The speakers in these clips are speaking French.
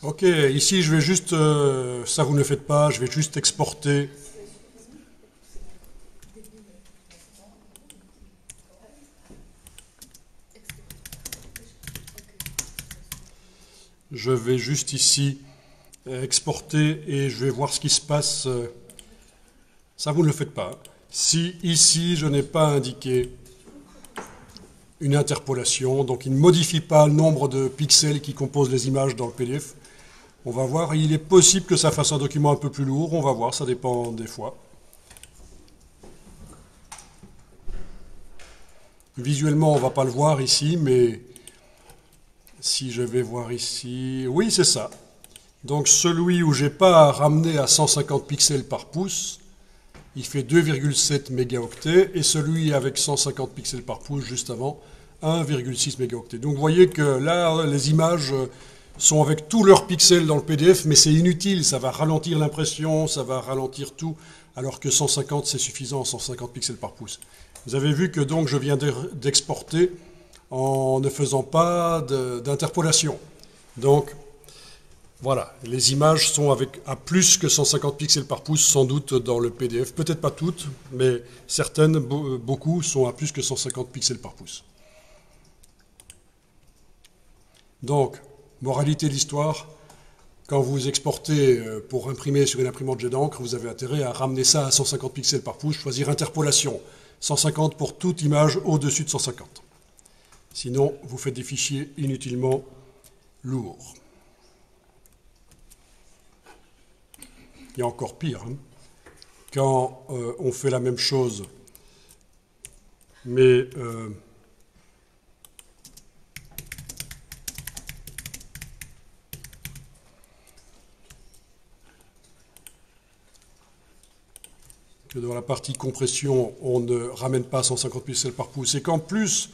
Ok, ici je vais juste, ça vous ne le faites pas, je vais juste exporter. Je vais juste ici exporter et je vais voir ce qui se passe. Ça vous ne le faites pas. Si ici je n'ai pas indiqué une interpolation, donc il ne modifie pas le nombre de pixels qui composent les images dans le PDF, on va voir, il est possible que ça fasse un document un peu plus lourd, on va voir, ça dépend des fois. Visuellement, on ne va pas le voir ici, mais si je vais voir ici, oui, c'est ça. Donc celui où j'ai pas ramené à 150 pixels par pouce, il fait 2,7 mégaoctets, et celui avec 150 pixels par pouce juste avant, 1,6 mégaoctets. Donc vous voyez que là, les images sont avec tous leurs pixels dans le PDF, mais c'est inutile, ça va ralentir l'impression, ça va ralentir tout, alors que 150 c'est suffisant, 150 pixels par pouce. Vous avez vu que donc je viens d'exporter en ne faisant pas d'interpolation. Donc voilà, les images sont à plus que 150 pixels par pouce sans doute dans le PDF, peut-être pas toutes, mais certaines, beaucoup, sont à plus que 150 pixels par pouce. Donc, moralité de l'histoire, quand vous exportez pour imprimer sur une imprimante jet d'encre, vous avez intérêt à ramener ça à 150 pixels par pouce, choisir interpolation, 150 pour toute image au-dessus de 150. Sinon, vous faites des fichiers inutilement lourds. Il y a encore pire, hein. Quand on fait la même chose, mais que dans la partie compression, on ne ramène pas 150 pixels par pouce, et qu'en plus,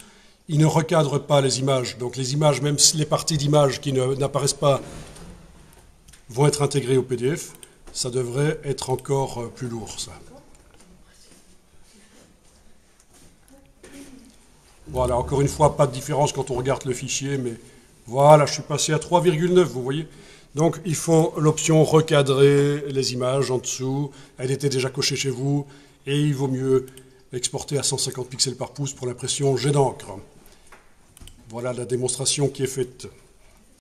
il ne recadre pas les images. Donc les images, même si les parties d'images qui n'apparaissent pas vont être intégrées au PDF, ça devrait être encore plus lourd, ça. Voilà, encore une fois, pas de différence quand on regarde le fichier, mais voilà, je suis passé à 3,9, vous voyez. Donc il faut l'option recadrer les images en dessous, elle était déjà cochée chez vous, et il vaut mieux exporter à 150 pixels par pouce pour l'impression jet d'encre. Voilà la démonstration qui est faite.